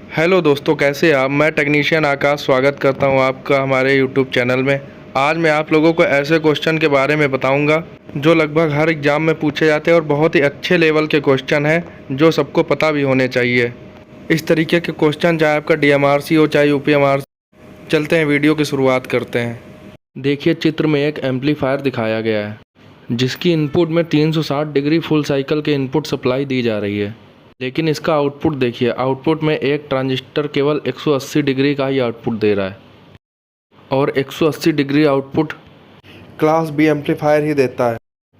Hello दोस्तों, कैसे आप। मैं टेक्नीशियन आकाश स्वागत करता हूं आपका हमारे यूट्यूब चैनल में। आज मैं आप लोगों को ऐसे क्वेश्चन के बारे में बताऊंगा जो लगभग हर एग्ज़ाम में पूछे जाते हैं और बहुत ही अच्छे लेवल के क्वेश्चन हैं जो सबको पता भी होने चाहिए। इस तरीके के क्वेश्चन चाहे आपका डीएमआरसी हो चाहे यूपीएमआरसी। चलते हैं, वीडियो की शुरुआत करते हैं। देखिए, चित्र में एक एम्पलीफायर दिखाया गया है जिसकी इनपुट में 360 डिग्री फुल साइकिल के इनपुट सप्लाई दी जा रही है। लेकिन इसका आउटपुट देखिए, आउटपुट में एक ट्रांजिस्टर केवल 180 डिग्री का ही आउटपुट दे रहा है और 180 degree output class B amplifier ही देता है,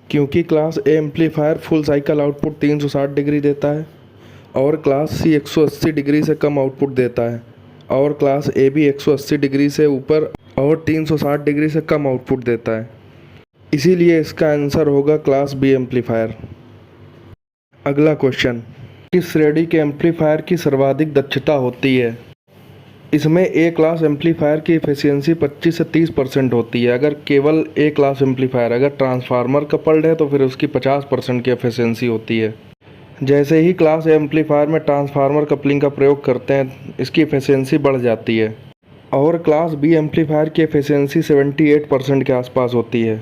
क्योंकि class A amplifier full cycle output 360 degree देता है और क्लास सी 180 डिग्री से कम आउटपुट देता है और क्लास ए भी 180 डिग्री से ऊपर और 360 डिग्री से कम आउटपुट देता है। इसीलिए इसका आंसर होगा क्लास बी एम्पलीफायर। अगला क्वेश्चन, किस श्रेणी के एम्पलीफायर की सर्वाधिक दक्षता होती है। इसमें ए क्लास एम्पलीफायर की एफिशिएंसी 25 से 30% होती है। अगर केवल ए क्लास एम्पलीफायर अगर ट्रांसफार्मर कपल्ड है तो फिर उसकी 50% की एफिशिएंसी होती है। जैसे ही क्लास ए एम्पलीफायर में ट्रांसफार्मर कपलिंग का प्रयोग करते हैं इसकी एफिशिएंसी बढ़ जाती है और क्लास बी एम्पलीफायर की एफिशिएंसी 78% के आसपास होती है।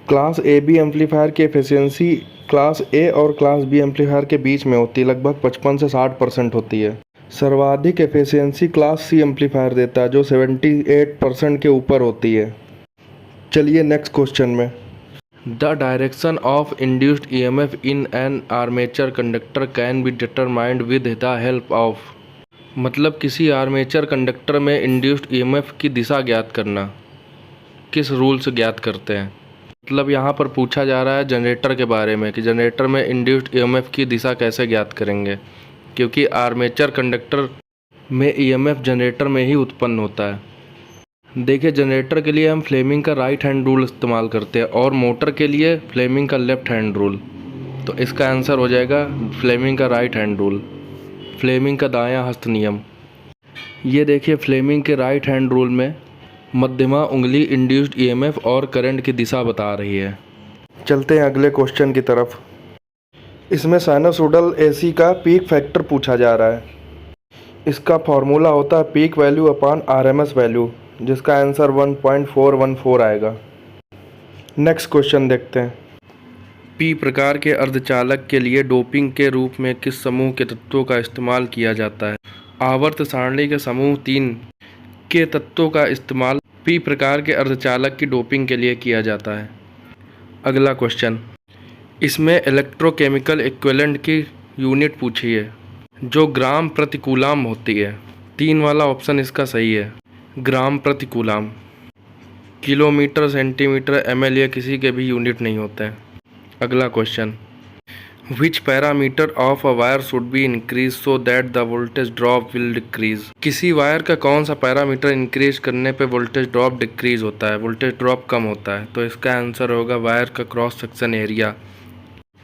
क्लास ए बी एम्पलीफायर की एफिशिएंसी क्लास ए और क्लास बी एम्पलीफायर के बीच में होती है, लगभग 55 से 60% होती है। सर्वाधिक एफिशिएंसी क्लास सी एम्पलीफायर देता है जो 78% के ऊपर होती है। चलिए नेक्स्ट क्वेश्चन में, the direction of induced EMF in an armature conductor can be determined with the help of. मतलब किसी आर्मेचर कंडक्टर में इंड्यूस्ड ईएमएफ की दिशा ज्ञात करना किस रूल से ज्ञात करते हैं। मतलब यहाँ पर पूछा जा रहा है जनरेटर के बारे में कि जनरेटर में इंड्यूस्ड ईएमएफ की दिशा कैसे ज्ञात करेंगे, क्योंकि आर्मेचर कंडक्टर में ईएमएफ जनरेटर में ही उत्पन्न होता है। देखिए, जनरेटर के लिए हम फ्लेमिंग का राइट हैंड रूल इस्तेमाल करते हैं और मोटर के लिए फ्लेमिंग का लेफ्ट हैंड रूल। तो इसका आंसर हो जाएगा फ्लेमिंग का राइट हैंड रूल, फ्लेमिंग का दायां हस्त नियम। ये देखिए, फ्लेमिंग के राइट हैंड रूल में मध्यमा उंगली इंड्यूस्ड ईएमएफ और करंट की दिशा बता रही है। चलते हैं अगले क्वेश्चन की तरफ। इसमें साइनसोइडल एसी का पीक फैक्टर पूछा जा रहा है। इसका फॉर्मूला होता है peak value upon RMS value, जिसका आंसर 1.414 आएगा। नेक्स्ट क्वेश्चन देखते हैं। पी प्रकार के अर्धचालक के लिए डोपिंग के रूप में किस समूह के तत्वों का इस्तेमाल किया जाता है। आवर्त सारणी के समूह 3 के तत्वों का इस्तेमाल पी प्रकार के अर्धचालक की डोपिंग के लिए किया जाता है। अगला क्वेश्चन, इसमें इलेक्ट्रोकेमिकल इक्विवेलेंट की यूनिट पूछी है जो ग्राम प्रति कूलाम होती है। 3 वाला ऑप्शन इसका सही है, ग्राम प्रति कूलाम। किलोमीटर, सेंटीमीटर, एमएल या किसी के भी यूनिट नहीं होते हैं। अगला question, Which parameter of a wire should be increased so that the voltage drop will decrease। किसी वायर का कौन सा पैरामीटर इंक्रीज करने पे वोल्टेज ड्रॉप डिक्रीज होता है, वोल्टेज ड्रॉप कम होता है। तो इसका आंसर होगा वायर का क्रॉस सेक्शन एरिया।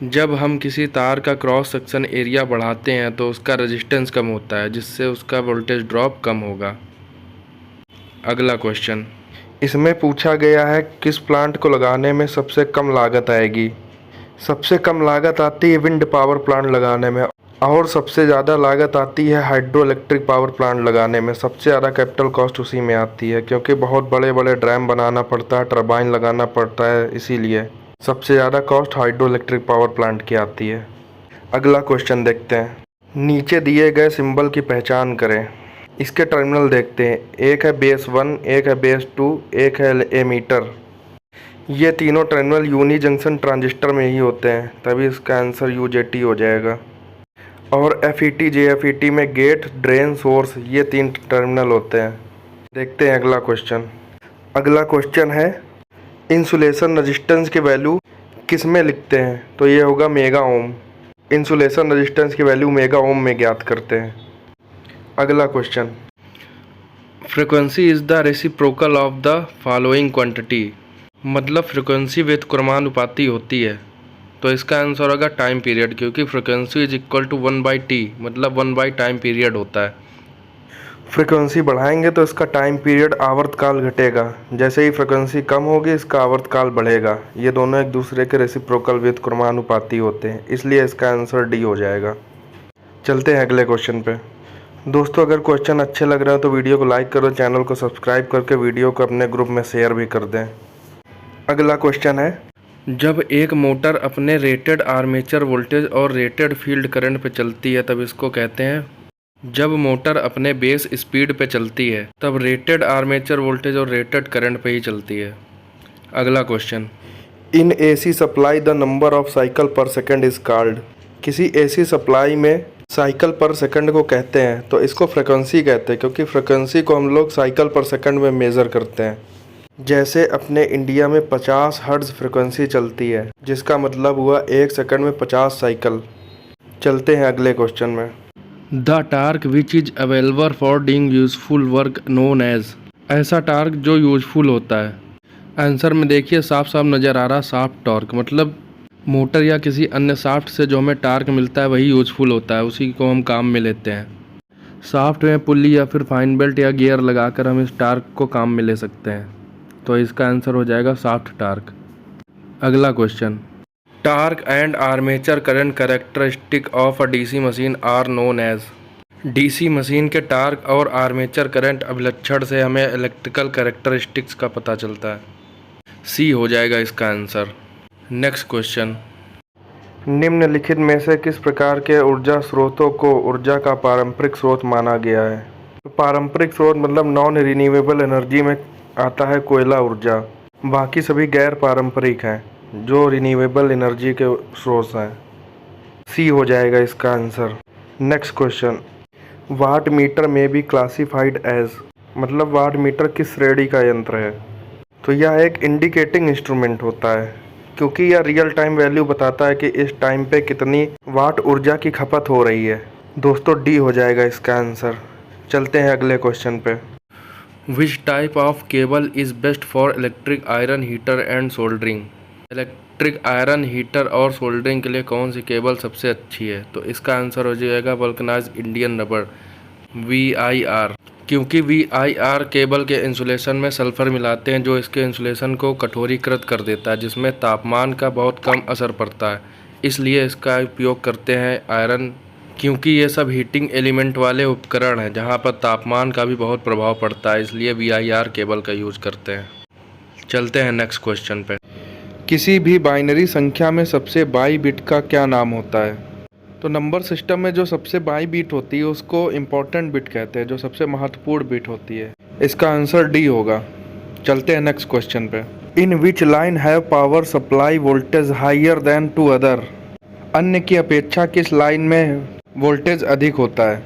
जब हम किसी तार का क्रॉस सेक्शन एरिया बढ़ाते हैं तो उसका रेजिस्टेंस कम होता है, जिससे उसका वोल्टेज ड्रॉप कम होगा। अगला क्वेश्चन, इसमें पूछा गया है किस प्लांट को लगाने में सबसे कम लागत आएगी। सबसे कम लागत आती है विंड पावर प्लांट लगाने में और सबसे ज़्यादा लागत आती है हाइड्रो इलेक्ट्रिक पावर प्लांट लगाने में। सबसे ज़्यादा कैपिटल कॉस्ट उसी में आती है, क्योंकि बहुत बड़े बड़े ड्रैम बनाना पड़ता है, टरबाइन लगाना पड़ता है, इसीलिए सबसे ज़्यादा cost hydro electric power plant की आती है। अगला क्वेश्चन देखते हैं। नीचे दिए गए सिंबल की पहचान करें। इसके टर्मिनल देखते हैं, एक है बेस 1, एक है बेस 2, एक है एमीटर। ये तीनों टर्मिनल यूनी जंक्शन ट्रांजिस्टर में ही होते हैं, तभी इसका आंसर यूजेटी हो जाएगा। और एफईटी जेएफईटी में गेट, ड्रेन, सोर्स, ये 3 टर्मिनल होते हैं। देखते हैं अगला क्वेश्चन। अगला क्वेश्चन है इंसुलेशन रेजिस्टेंस की वैल्यू किस में लिखते हैं। तो ये होगा मेगा ओम। इंसुलेशन रेजिस्टेंस की वैल्यू मेगा ओम में ज्ञात करते हैं। अगला question, frequency is the reciprocal of the following quantity. मतलब फ्रीक्वेंसी व्युत्क्रमानुपाती होती है। तो इसका आंसर होगा टाइम पीरियड, क्योंकि frequency is equal to 1/t, मतलब 1 टाइम पीरियड होता है। फ्रीक्वेंसी बढ़ाएंगे तो इसका टाइम पीरियड आवर्तकाल घटेगा, जैसे ही फ्रीक्वेंसी कम होगी इसका आवर्तकाल बढ़ेगा। ये दोनों एक दूसरे के रेसिप्रोकल व्युत्क्रमानुपाती होते हैं, इसलिए इसका आंसर डी हो जाएगा। चलते हैं अगले क्वेश्चन पे। दोस्तों अगर क्वेश्चन अच्छे लग रहे हो तो वीडियो को लाइक करो, चैनल को सब्सक्राइब करके वीडियो को अपने ग्रुप में शेयर भी कर दें। अगला क्वेश्चन है, जब एक मोटर अपने रेटेड आर्मेचर वोल्टेज और रेटेड फील्ड करंट पे चलती है तब इसको कहते हैं। जब मोटर अपने बेस स्पीड पे चलती है तब रेटेड आर्मेचर वोल्टेज और रेटेड करंट पे ही चलती है। अगला question, in AC supply the number of cycle पर सेकंड इज कॉल्ड। किसी एसी सप्लाई में साइकिल पर सेकंड को कहते हैं तो इसको फ्रिक्वेंसी कहते हैं, क्योंकि फ्रिक्वेंसी को हम लोग साइकिल पर सेकंड में मेज़र करते हैं। जैसे अपने इंडिया में 50 हर्ट्ज़ फ्रिक्वेंसी चलती है, जिसका मतलब हुआ 1 सेकंड में 50 साइकिल। चलते हैं अगले क्वेश्चन में। The torque which is available for doing useful work known as. ऐसा टार्क जो यूजफुल होता है। आंसर में देखिए साफ साफ नज़र आ रहा शाफ्ट टॉर्क, मतलब मोटर या किसी अन्य शाफ्ट से जो हमें टार्क मिलता है वही यूजफुल होता है, उसी को हम काम में लेते हैं। शाफ्ट में पुल्ली या फिर फाइन बेल्ट या गियर लगाकर हम इस टार्क को काम में ले सकते हैं, तो इसका आंसर हो जाएगा शाफ्ट टार्क। अगला question, torque and armature current characteristic of a DC machine are known as. DC machine के टार्क और आर्मेचर करंट अभिलक्षण से हमें इलेक्ट्रिकल कैरेक्टरिस्टिक्स का पता चलता है। सी हो जाएगा इसका आंसर। नेक्स्ट क्वेश्चन, निम्नलिखित में से किस प्रकार के ऊर्जा स्रोतों को ऊर्जा का पारंपरिक स्रोत माना गया है। तो पारंपरिक स्रोत मतलब नॉन रिन्यूएबल एनर्जी में आता है कोयला ऊर्जा, बाकी सभी गैर पारंपरिक हैं जो रिन्यूएबल एनर्जी के स्रोत हैं। सी हो जाएगा इसका answer. Next question, watt meter में बी क्लासिफाइड एज। मतलब वाट मीटर किस श्रेणी का यंत्र है। तो यह एक इंडिकेटिंग इंस्ट्रूमेंट होता है, क्योंकि यह रियल टाइम वैल्यू बताता है कि इस टाइम पे कितनी वाट ऊर्जा की खपत हो रही है। दोस्तों डी हो जाएगा इसका आंसर। चलते हैं अगले क्वेश्चन पे। Which type of cable is best for electric iron heater and soldering. Electric iron heater और सोल्डरिंग के लिए कौन सी केबल सबसे अच्छी है। तो इसका आंसर हो जाएगा वल्कनाइज्ड इंडियन रबर, VIR। क्योंकि VIR केबल के इंसुलेशन में सल्फ़र मिलाते हैं जो इसके इंसुलेशन को कठोरीकृत कर देता है, जिसमें तापमान का बहुत कम असर पड़ता है। इसलिए इसका उपयोग करते हैं आयरन, क्योंकि ये सब हीटिंग एलिमेंट वाले उपकरण हैं जहाँ पर तापमान का भी बहुत प्रभाव पड़ता है, इसलिए VIR केबल का यूज़ करते हैं। चलते हैं नेक्स्ट क्वेश्चन पे। किसी भी बाइनरी संख्या में सबसे बाई बिट का क्या नाम होता है। तो नंबर सिस्टम में जो सबसे बाई बिट होती है उसको इम्पोर्टेंट बिट कहते हैं, जो सबसे महत्वपूर्ण बिट होती है। इसका आंसर डी होगा। चलते हैं नेक्स्ट क्वेश्चन पे। In which line have power supply voltage higher than to other. अन्य की अपेक्षा किस लाइन में वोल्टेज अधिक होता है।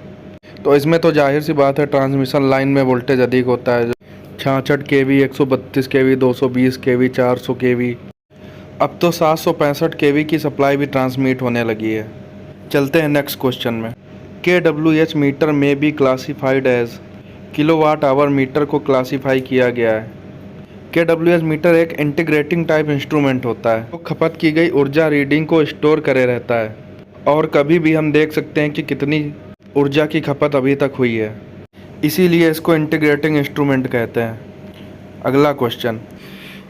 तो इसमें तो जाहिर सी बात है ट्रांसमिशन लाइन में वोल्टेज अधिक होता है। 66 kV, 132 kV, 220 kV, 400 kV, अब तो 765 kV की सप्लाई भी ट्रांसमिट होने लगी है। चलते हैं नेक्स्ट क्वेश्चन में। kWh मीटर में भी classified as. Kilowatt hour meter को क्लासीफाई किया गया है। kWh मीटर एक इंटीग्रेटिंग टाइप इंस्ट्रूमेंट होता है, तो खपत की गई ऊर्जा रीडिंग को स्टोर करे रहता है और कभी भी हम देख सकते हैं कि कितनी ऊर्जा की खपत अभी तक हुई है, इसीलिए इसको इंटीग्रेटिंग इंस्ट्रूमेंट कहते हैं। अगला क्वेश्चन,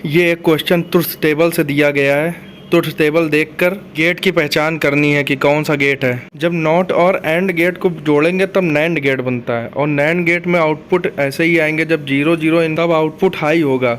ये एक क्वेश्चन तुर्स टेबल से दिया गया है। तुर्स टेबल देखकर गेट की पहचान करनी है कि कौन सा गेट है। जब नॉट और एंड गेट को जोड़ेंगे तब नैंड गेट बनता है, और नैंड गेट में आउटपुट ऐसे ही आएंगे। जब 0 0 तब आउटपुट हाई होगा,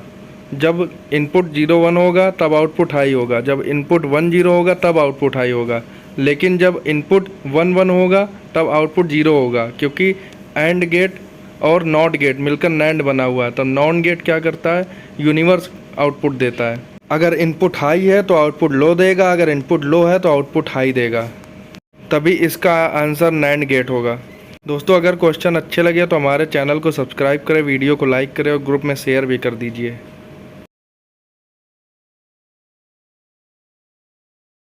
जब इनपुट 0 1 होगा तब आउटपुट हाई होगा, जब इनपुट 1 0 होगा तब आउटपुट हाई होगा। लेकिन जब इनपुट 1 1 होगा तब आउटपुट 0 होगा, क्योंकि एंड गेट और नॉट गेट मिलकर नैंड बना हुआ है। तो नॉन गेट क्या करता है, यूनिवर्स आउटपुट देता है। अगर इनपुट हाई है तो आउटपुट लो देगा, अगर इनपुट लो है तो आउटपुट हाई देगा, तभी इसका आंसर नैंड गेट होगा। दोस्तों अगर क्वेश्चन अच्छे लगे तो हमारे चैनल को सब्सक्राइब करें, वीडियो को लाइक करें और ग्रुप में शेयर भी कर दीजिए।